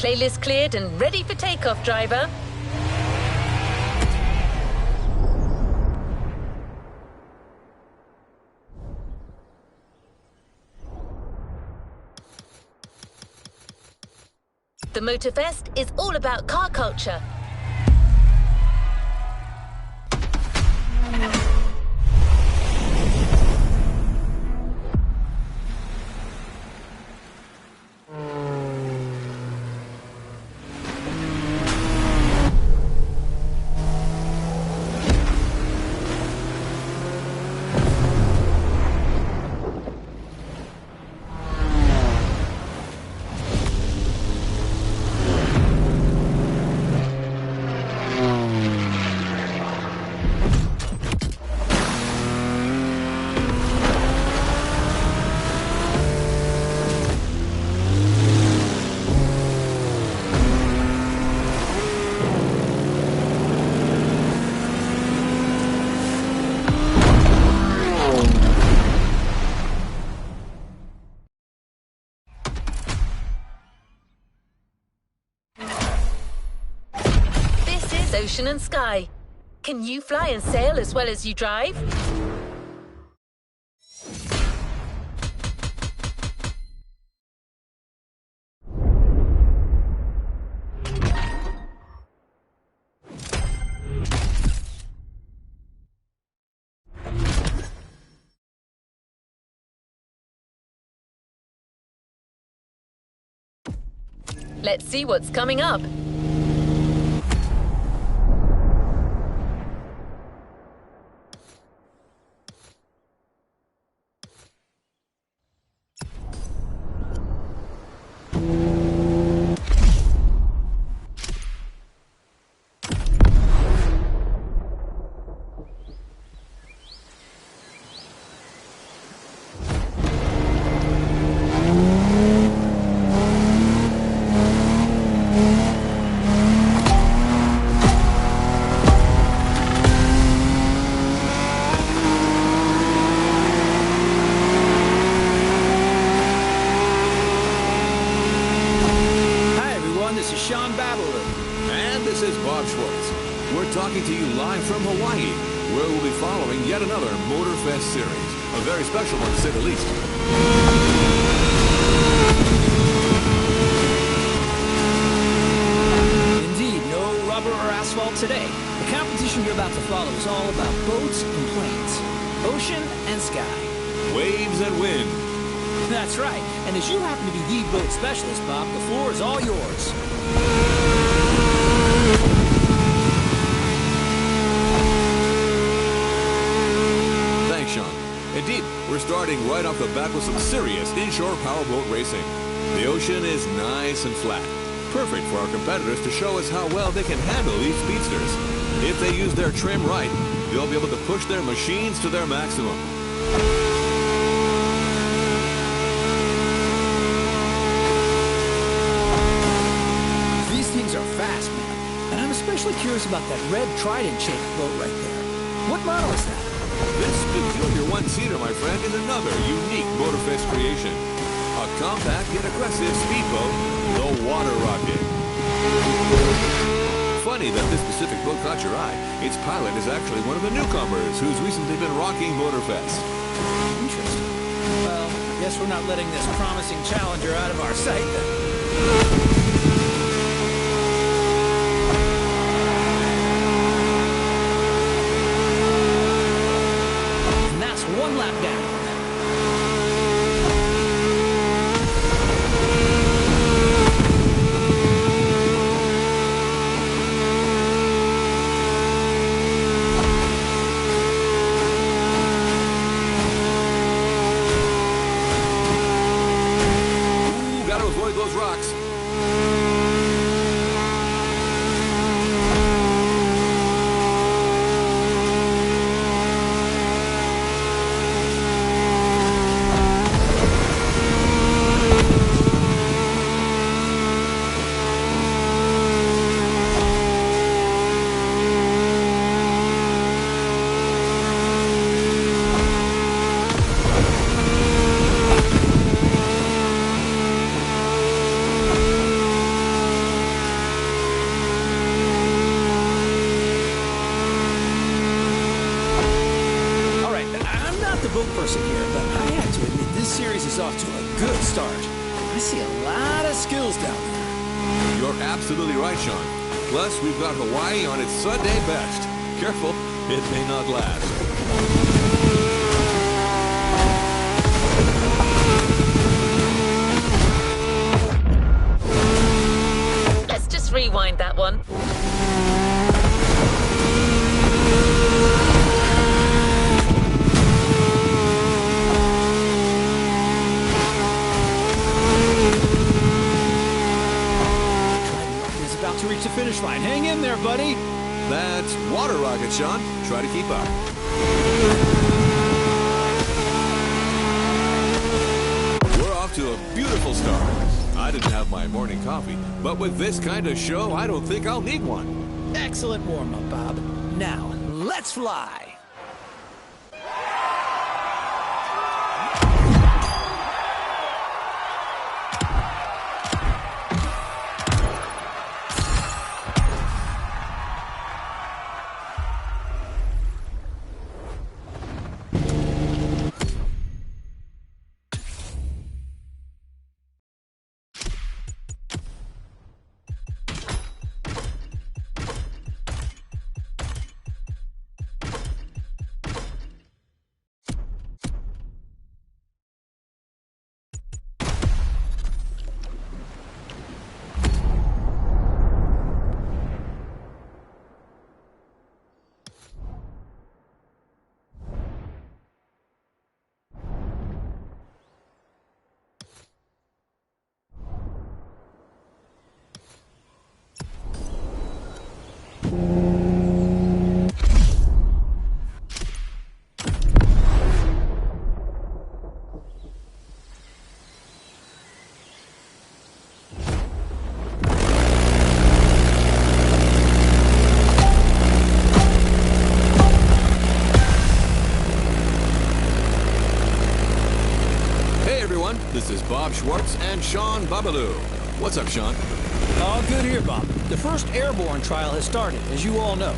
Playlist cleared and ready for takeoff, driver. The Motorfest is all about car culture. Ocean and sky. Can you fly and sail as well as you drive? Let's see what's coming up. Talking to you live from Hawaii, where we'll be following yet another Motorfest series. A very special one, to say the least. Indeed, no rubber or asphalt today. The competition you're about to follow is all about boats and planes, ocean and sky. Waves and wind. That's right. And as you happen to be the boat specialist, Bob, the floor is all yours. Indeed, we're starting right off the bat with some serious inshore powerboat racing. The ocean is nice and flat, perfect for our competitors to show us how well they can handle these speedsters. If they use their trim right, they'll be able to push their machines to their maximum. These things are fast, man. And I'm especially curious about that red trident-shaped boat right there. What model is that? This peculiar one-seater, my friend, is another unique Motorfest creation. A compact yet aggressive speedboat, the Water Rocket. Funny that this specific boat caught your eye. Its pilot is actually one of the newcomers who's recently been rocking Motorfest. Interesting. Well, I guess we're not letting this promising challenger out of our sight then. One lap down. Ooh, gotta avoid those rocks. racing here, but I have to admit this series is off to a good start. I see a lot of skills down there. You're absolutely right, Sean. Plus, we've got Hawaii on its Sunday best. Careful, it may not last. Let's just rewind that one. To reach the finish line. Hang in there, buddy. That's water rocket, Sean. Try to keep up. We're off to a beautiful start. I didn't have my morning coffee, but with this kind of show, I don't think I'll need one. Excellent warm-up, Bob. Now, let's fly. This is Bob Schwartz and Sean Babaloo. What's up, Sean? All good here, Bob. The first airborne trial has started, as you all know.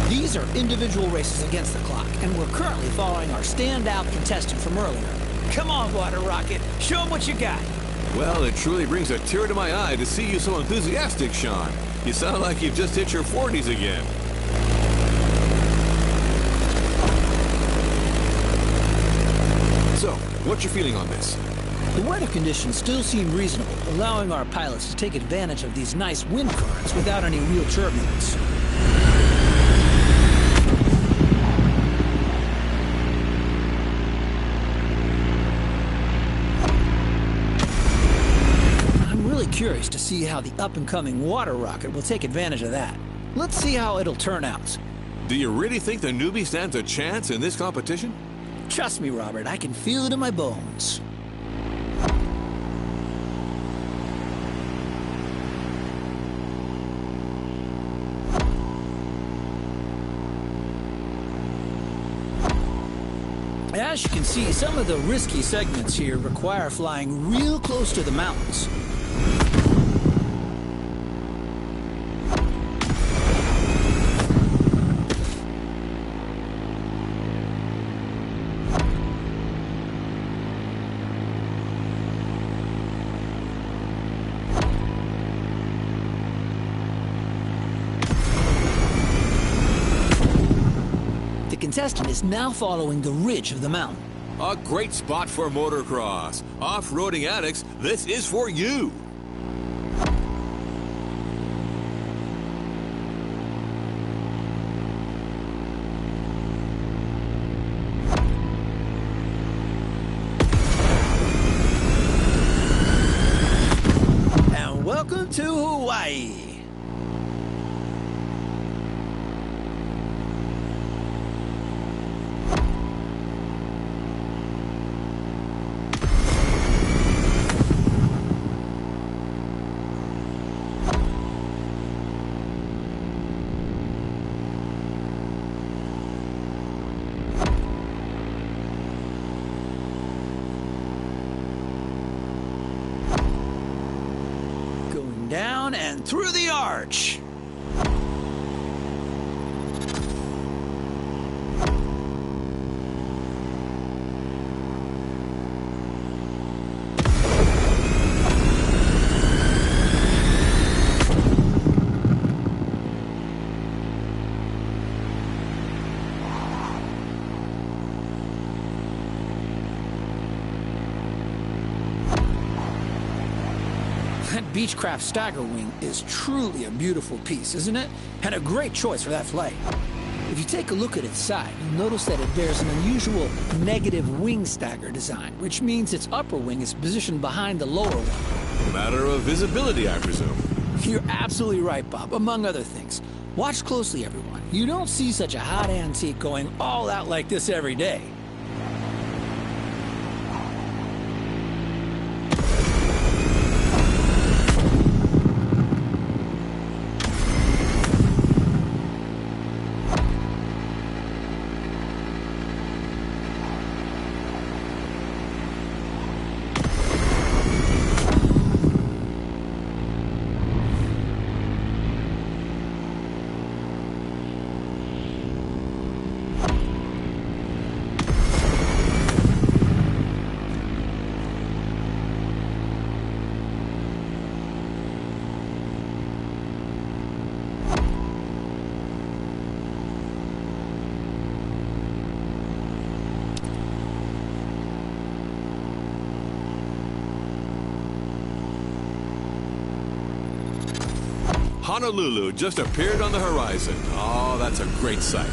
These are individual races against the clock, and we're currently following our standout contestant from earlier. Come on, Water Rocket. Show them what you got. Well, it truly brings a tear to my eye to see you so enthusiastic, Sean. You sound like you've just hit your 40s again. So, what's your feeling on this? The weather conditions still seem reasonable, allowing our pilots to take advantage of these nice wind currents without any real turbulence. I'm really curious to see how the up-and-coming water rocket will take advantage of that. Let's see how it'll turn out. Do you really think the newbie stands a chance in this competition? Trust me, Robert, I can feel it in my bones. As you can see, some of the risky segments here require flying real close to the mountains. The contestant is now following the ridge of the mountain. A great spot for motocross. Off-roading addicts, this is for you. And welcome to Hawaii. Down and through the arch. Beechcraft Stagger Wing is truly a beautiful piece, isn't it? And a great choice for that flight. If you take a look at its side, you'll notice that it bears an unusual negative wing stagger design, which means its upper wing is positioned behind the lower one. Matter of visibility, I presume. You're absolutely right, Bob, among other things. Watch closely, everyone. You don't see such a hot antique going all out like this every day. Honolulu just appeared on the horizon. Oh, that's a great sight.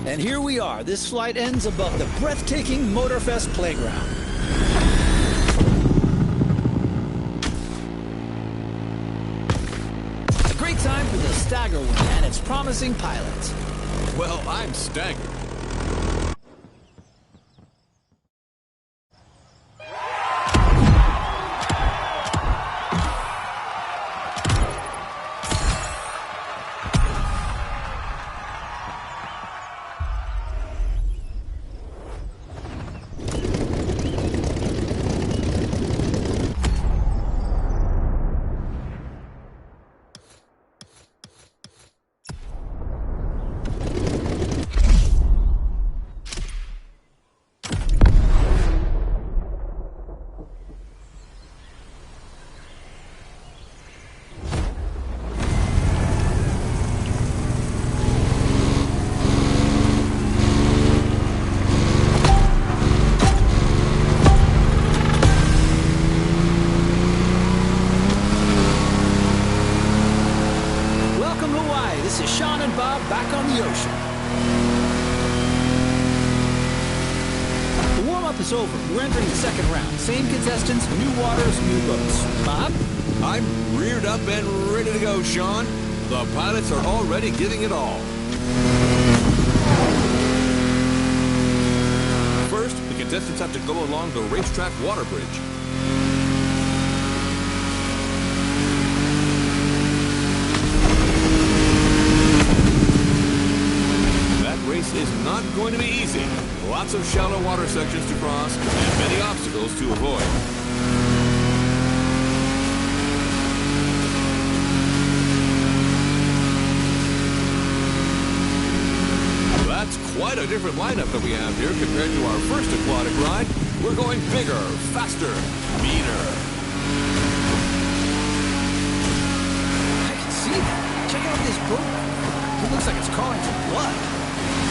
And here we are. This flight ends above the breathtaking Motorfest playground. A great time for the Stagger Wing and its promising pilots. Well, I'm staggered. This is Sean and Bob back on the ocean. The warm-up is over. We're entering the second round. Same contestants, new waters, new boats. Bob? I'm reared up and ready to go, Sean. The pilots are already giving it all. First, the contestants have to go along the racetrack water bridge. That race is not going to be easy. Lots of shallow water sections to cross and many obstacles to avoid. That's quite a different lineup that we have here compared to our first aquatic ride. We're going bigger, faster, meaner. I can see that. Check out this boat. It looks like it's calling for blood.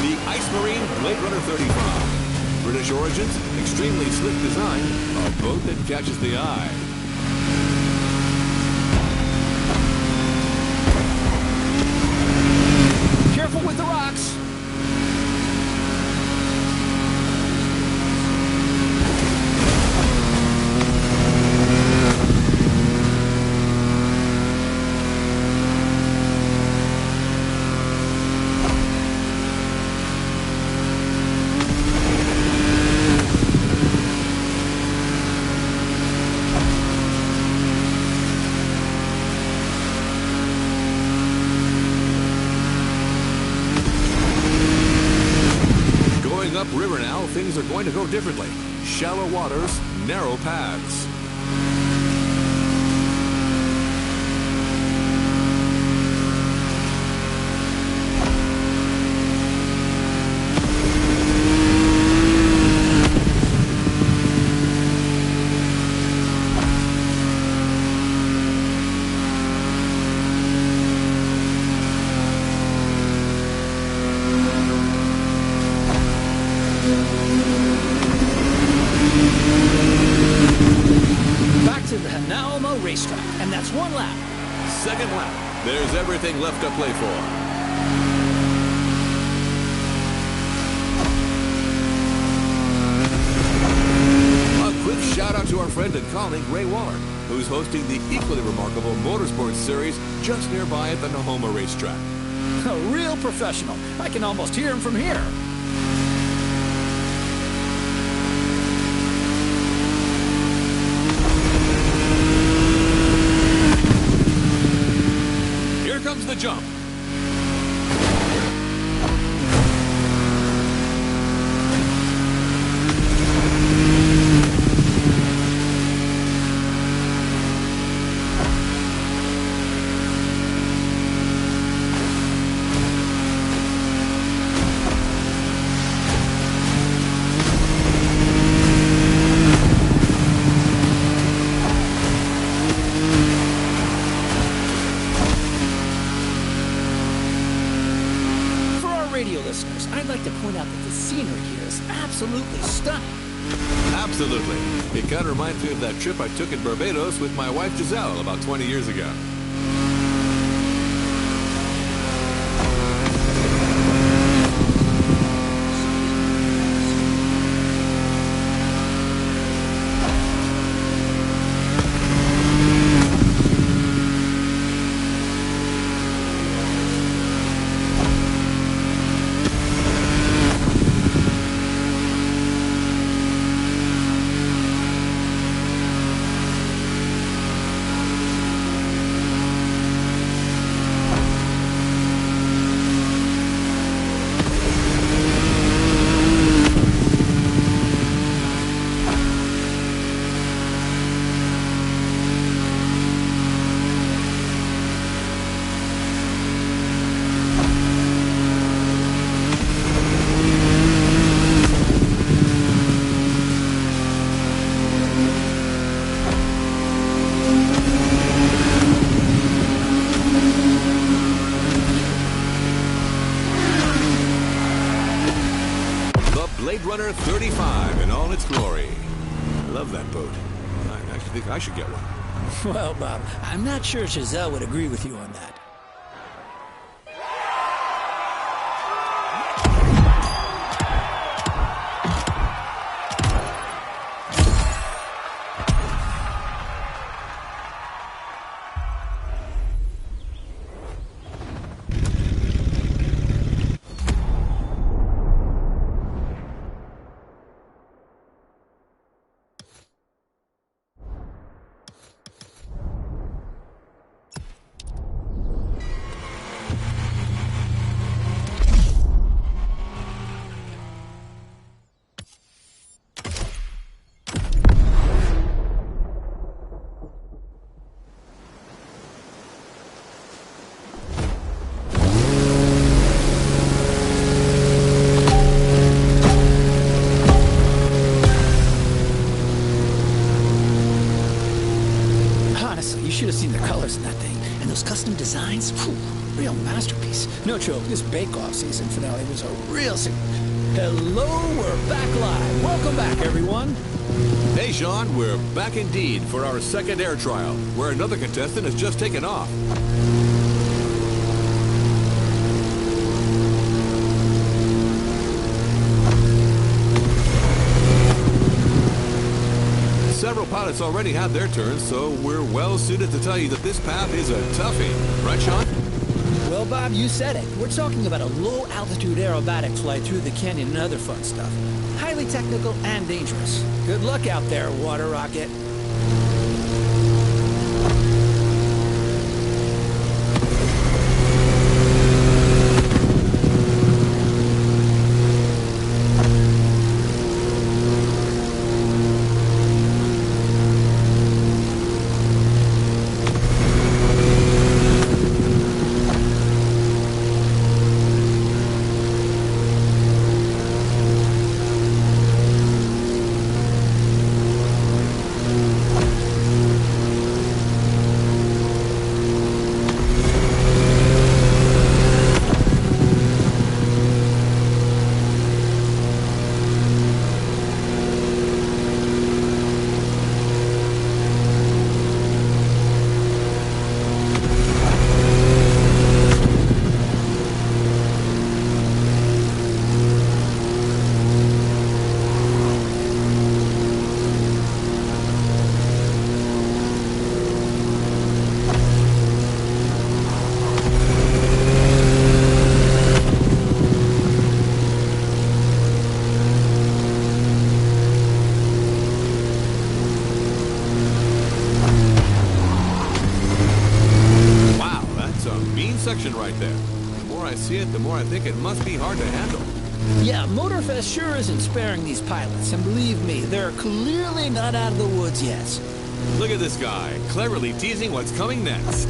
The Ice Marine Blade Runner 35. British origins, extremely slick design, a boat that catches the eye. Careful with the rocks. Upriver now, things are going to go differently. Shallow waters, narrow paths. Racetrack, and that's one lap. Second lap. There's everything left to play for. A quick shout out to our friend and colleague Ray Waller, who's hosting the equally remarkable motorsports series just nearby at the Nahoma Racetrack. A real professional. I can almost hear him from here. Comes the jump. Listeners, I'd like to point out that the scenery here is absolutely stunning. Absolutely. It kind of reminds me of that trip I took in Barbados with my wife Giselle about 20 years ago. Blade Runner 35 in all its glory. I love that boat. I actually think I should get one. Well, Bob, I'm not sure Giselle would agree with you on that. Should have seen the colors in that thing. And those custom designs, whew, real masterpiece. No joke, this Bake Off season finale was a real Hello, we're back live. Welcome back, everyone. Hey, Sean, we're back indeed for our second air trial, where another contestant has just taken off. Several pilots already had their turns, so we're well suited to tell you that this path is a toughie. Right, Sean? Well, Bob, you said it. We're talking about a low-altitude aerobatic flight through the canyon and other fun stuff. Highly technical and dangerous. Good luck out there, water rocket. Section right there. The more I see it, the more I think it must be hard to handle. Yeah, Motorfest sure isn't sparing these pilots, and believe me, they're clearly not out of the woods yet. Look at this guy, cleverly teasing what's coming next.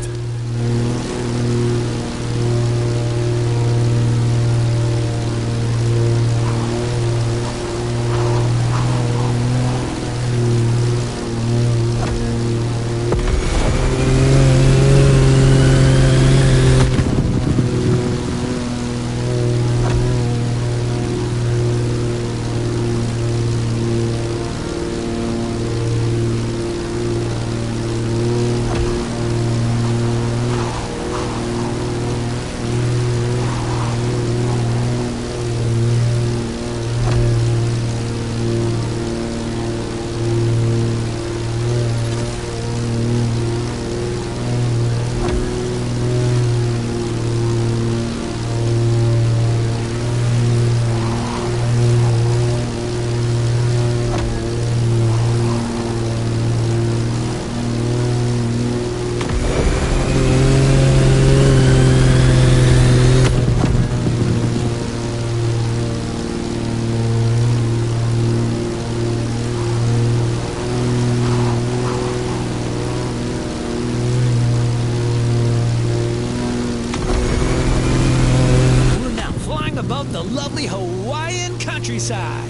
The lovely Hawaiian countryside.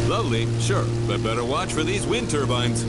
Lovely, sure, but better watch for these wind turbines.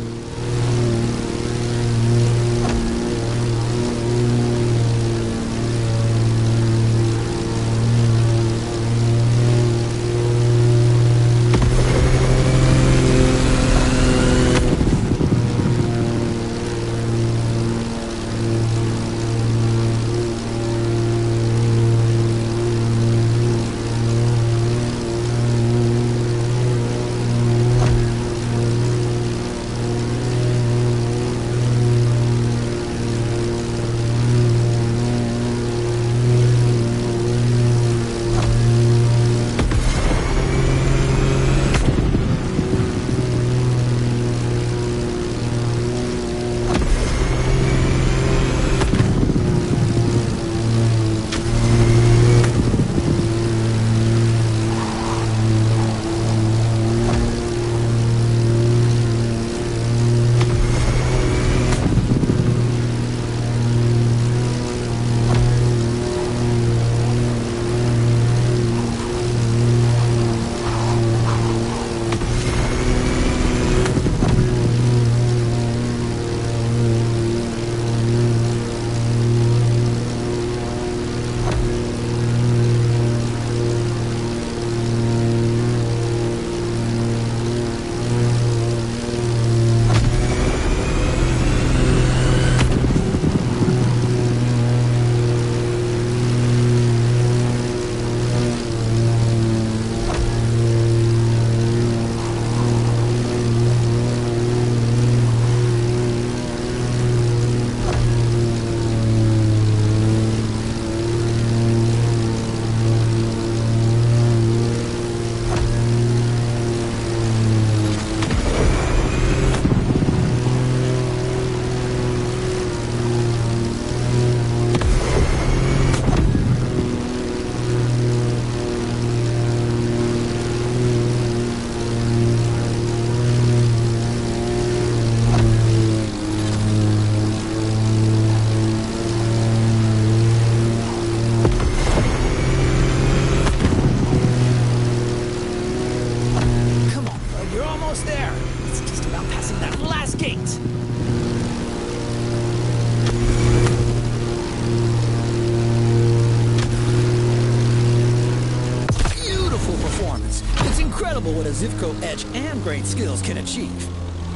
photo etch and great skills can achieve.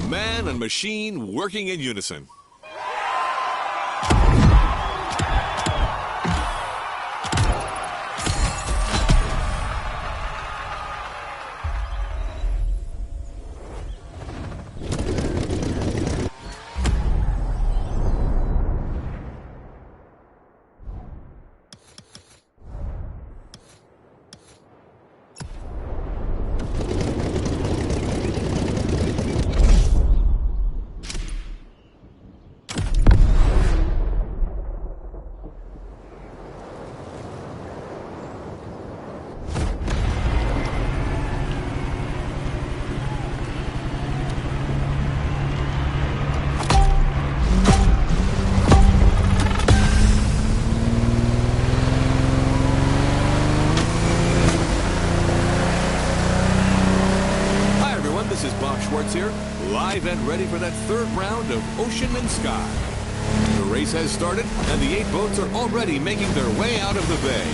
Man and machine working in unison. Here, live and ready for that third round of Ocean and Sky. The race has started, and the 8 boats are already making their way out of the bay.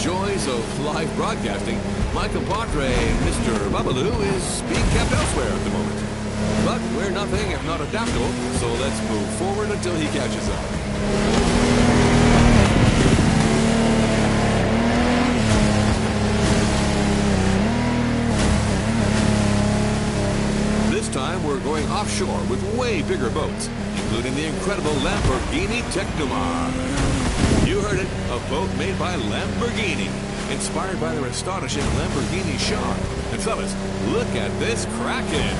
Joys of live broadcasting, my compadre, Mr. Babalu, is being kept elsewhere at the moment. But we're nothing if not adaptable, so let's move forward until he catches up. This time we're going offshore with way bigger boats, including the incredible Lamborghini Tecnomar. You heard it, a boat made by Lamborghini, inspired by their astonishing Lamborghini Shark. And fellas, look at this Kraken!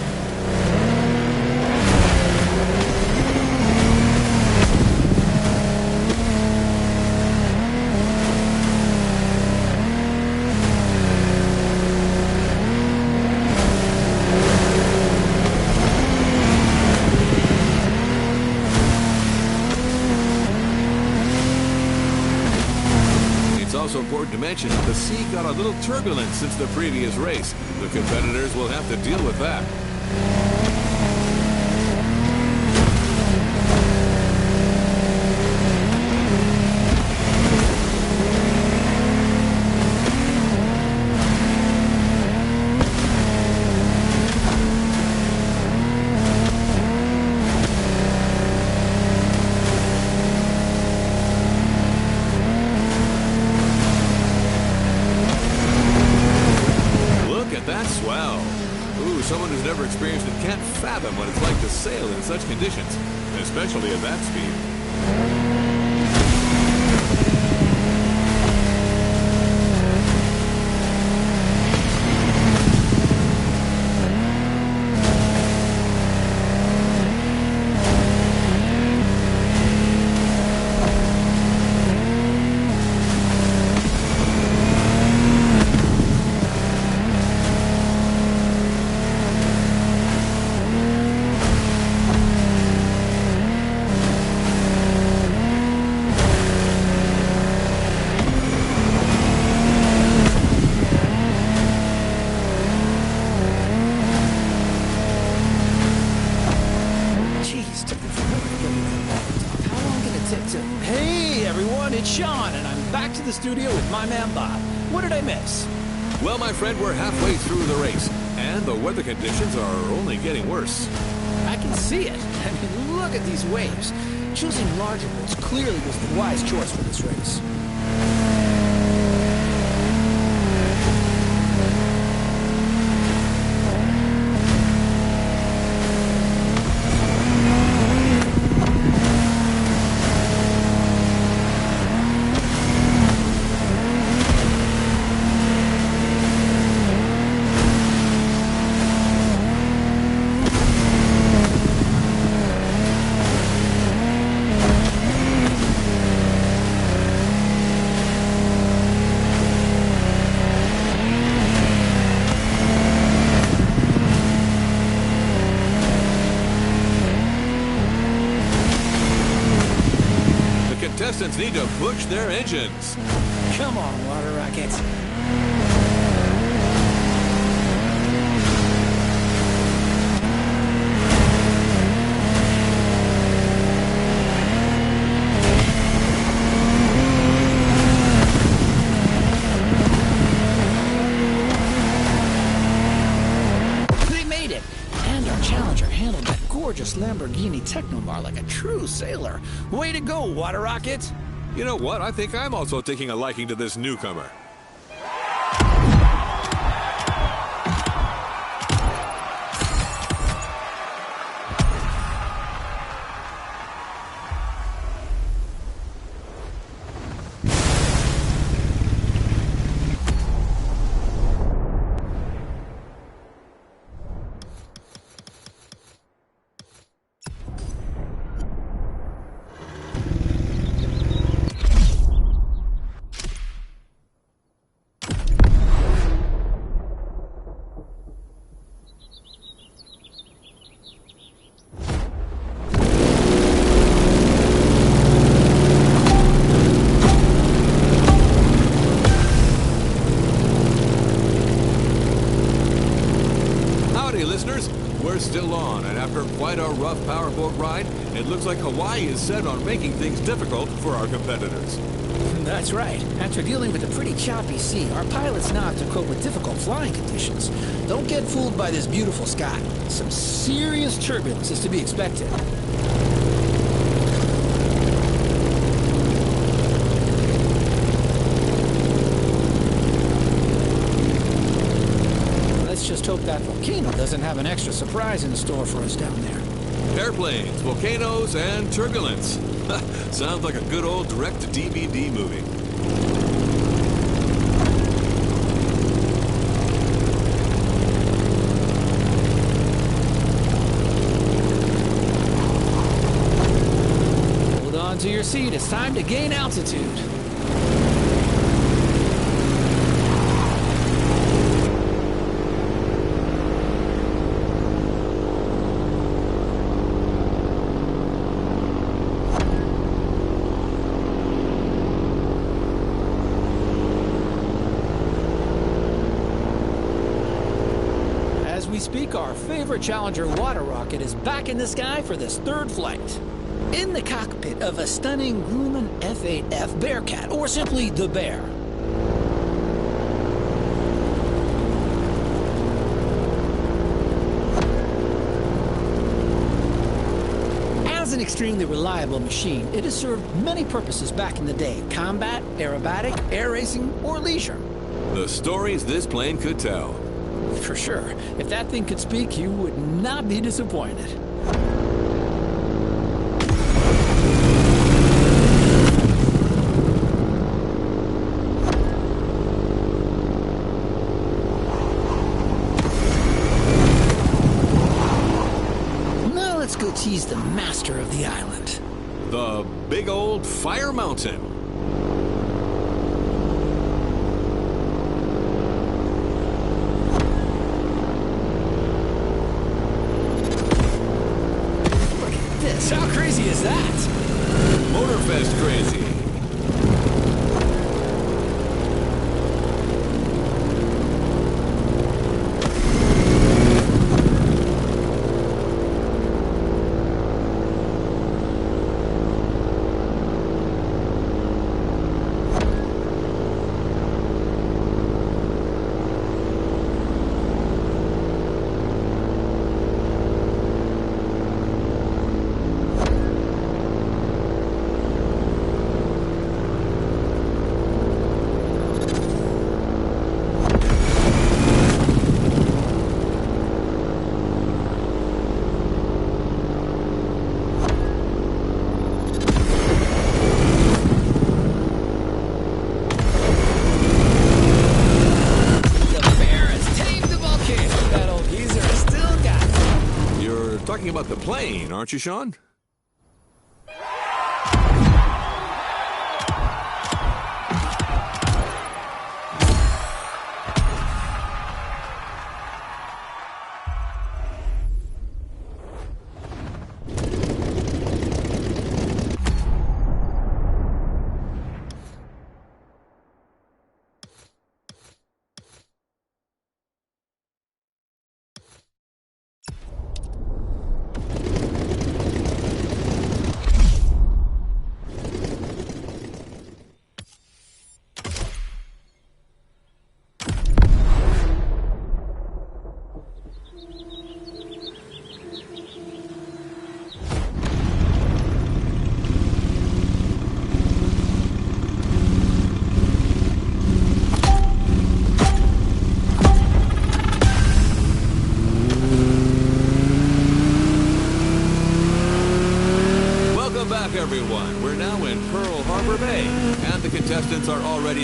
Also important to mention, the sea got a little turbulent since the previous race. The competitors will have to deal with that. Someone who's never experienced it can't fathom what it's like to sail in such conditions, especially at that speed. The studio with my man Bob. What did I miss? Well, my friend, we're halfway through the race, and the weather conditions are only getting worse. I can see it. I mean, look at these waves. Choosing larger boats clearly was the wise choice for this race. Contestants need to push their engines. Come on, water rockets. gorgeous Lamborghini Technomar like a true sailor. Way to go, Water Rocket! You know what? I think I'm also taking a liking to this newcomer. We're still on, and after quite a rough powerboat ride, it looks like Hawaii is set on making things difficult for our competitors. That's right. After dealing with a pretty choppy sea, our pilots now have to cope with difficult flying conditions. Don't get fooled by this beautiful sky. Some serious turbulence is to be expected. Just hope that volcano doesn't have an extra surprise in store for us down there. Airplanes, volcanoes, and turbulence. Sounds like a good old direct-to-DVD movie. Hold on to your seat. It's time to gain altitude. Speak, our favorite Challenger water rocket is back in the sky for this third flight. In the cockpit of a stunning Grumman F-8F Bearcat, or simply the Bear. As an extremely reliable machine, it has served many purposes back in the day: combat, aerobatic, air racing, or leisure. The stories this plane could tell. For sure. If that thing could speak, you would not be disappointed. Now let's go tease the master of the island. The big old Fire Mountain. How crazy is that? Motorfest crazy. Talking about the plane, aren't you, Sean?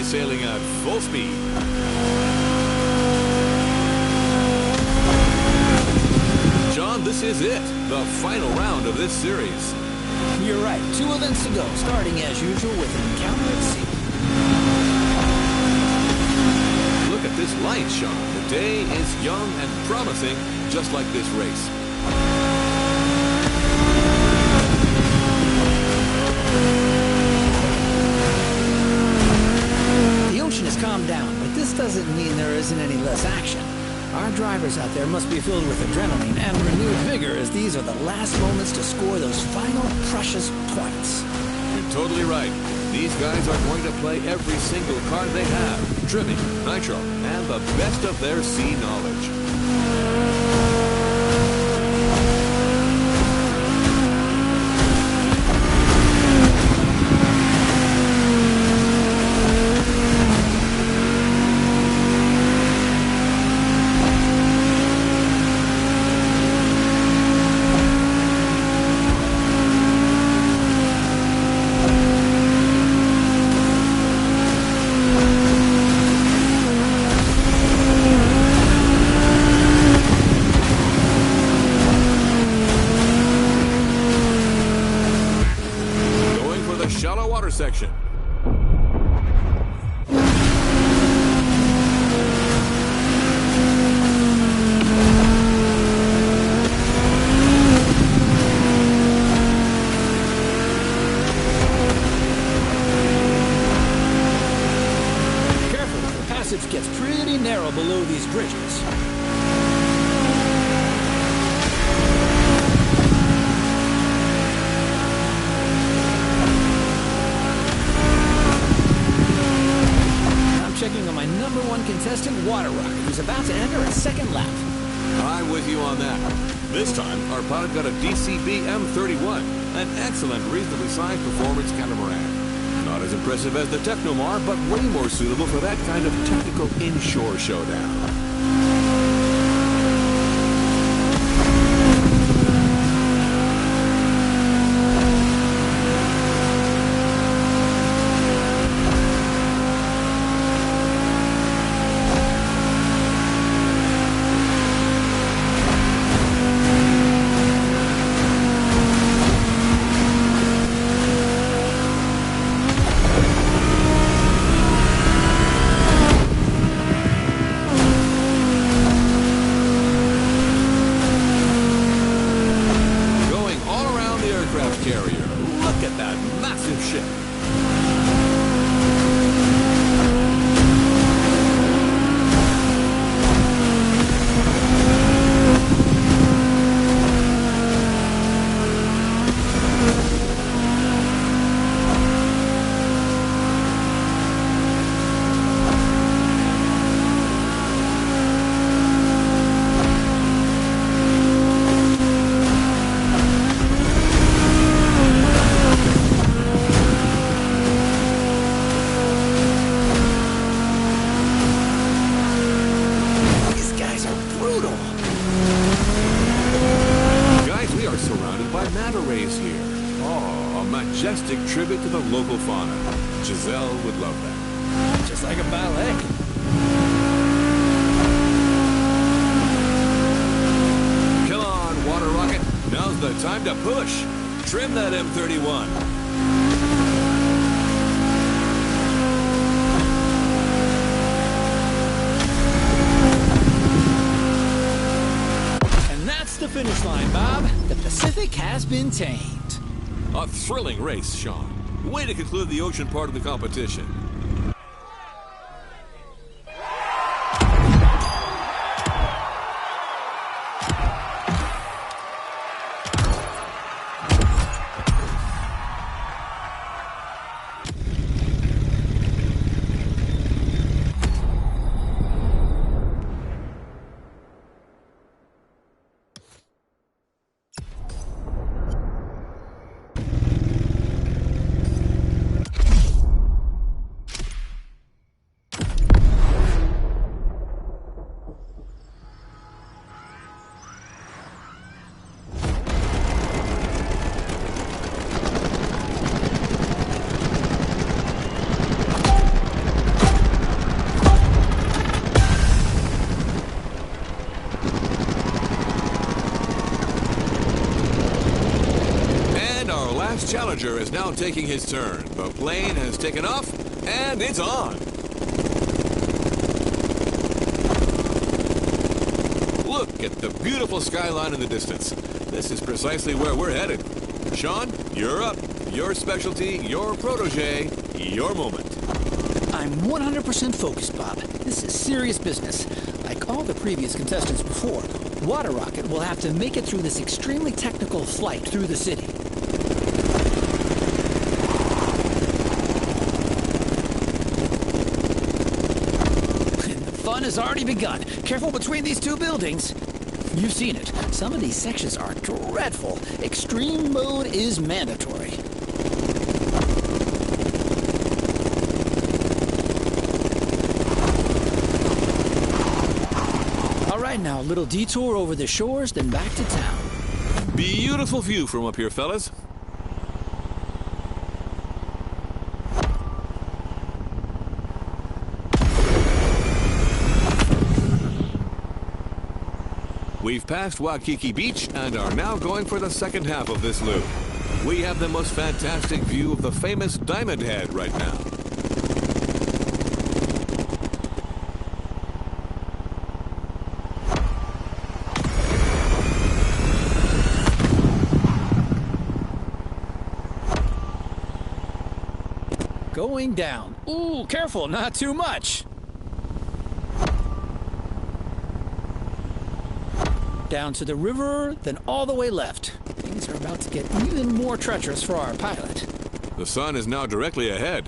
sailing at full speed. John, this is it. The final round of this series. You're right. 2 events to go, starting as usual with an encounter at sea. Look at this light, Sean. The day is young and promising, just like this race. The ocean has calmed down, but this doesn't mean there isn't any less action. Our drivers out there must be filled with adrenaline and renewed vigor, as these are the last moments to score those final precious points. You're totally right. These guys are going to play every single card they have, trimming, nitro, and the best of their sea knowledge. Shallow water section. Careful, the passage gets pretty narrow below these bridges. Checking on my #1 contestant, Water Rocket, who's about to enter a second lap. I'm with you on that. This time, our pilot got a DCB M31, an excellent, reasonably sized performance catamaran. Not as impressive as the Technomar, but way more suitable for that kind of technical inshore showdown. Carrier. Look at that massive ship. Majestic tribute to the local fauna. Giselle would love that. Just like a ballet. Come on, Water Rocket. Now's the time to push. Trim that M31. And that's the finish line, Bob. The Pacific has been tamed. A thrilling race, Sean. Way to conclude the ocean part of the competition. manager is now taking his turn. The plane has taken off, and it's on. Look at the beautiful skyline in the distance. This is precisely where we're headed. Sean, you're up. Your specialty, your protege, your moment. I'm 100% focused, Bob. This is serious business. Like all the previous contestants before, Water Rocket will have to make it through this extremely technical flight through the city. And the fun has already begun. Careful between these two buildings. You've seen it. Some of these sections are dreadful. Extreme mode is mandatory. Now, a little detour over the shores, then back to town. Beautiful view from up here, fellas. We've passed Waikiki Beach and are now going for the second half of this loop. We have the most fantastic view of the famous Diamond Head right now. Going down. Ooh, careful, not too much. Down to the river, then all the way left. Things are about to get even more treacherous for our pilot. The sun is now directly ahead.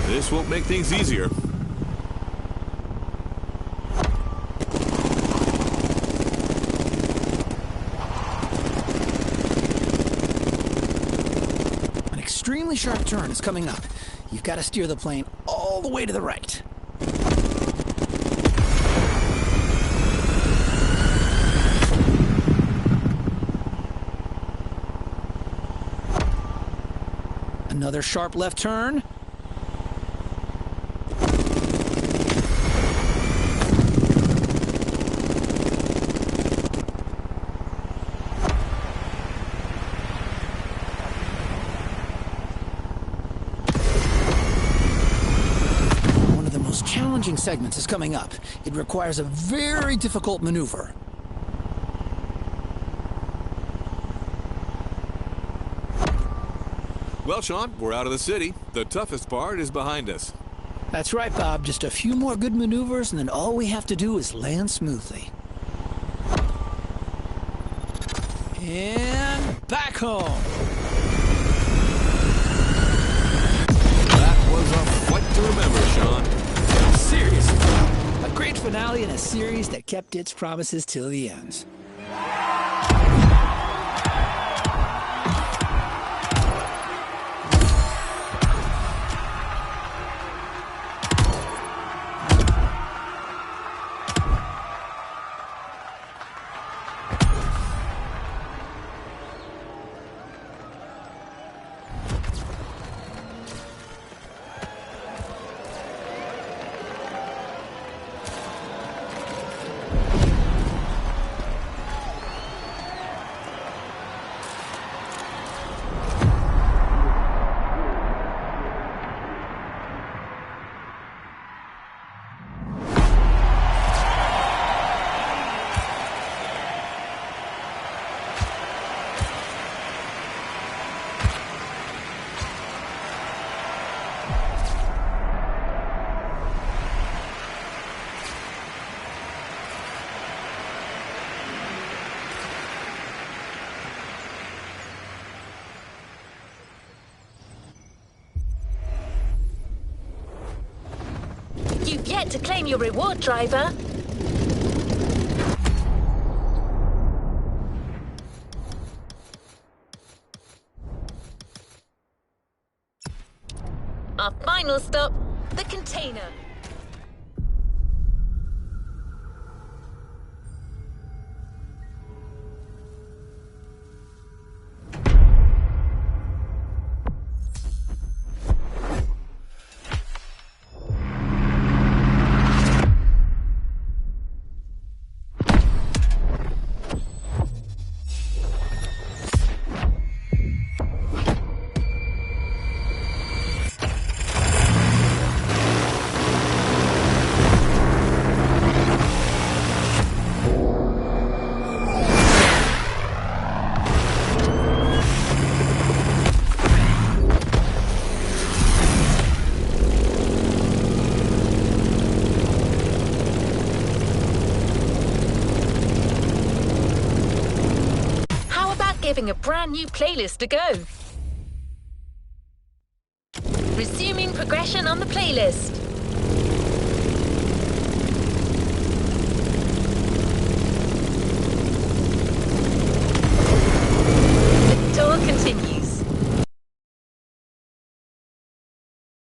This won't make things easier. An extremely sharp turn is coming up. You've got to steer the plane all the way to the right. Another sharp left turn. Challenging segments is coming up. It requires a very difficult maneuver. Well, Sean, we're out of the city. The toughest part is behind us. That's right, Bob. Just a few more good maneuvers, and then all we have to do is land smoothly. And back home. That was a fight to remember, Sean. Seriously, a great finale in a series that kept its promises till the end. You've yet to claim your reward, driver. Our final stop, the container. giving a brand new playlist a go. Resuming progression on the playlist.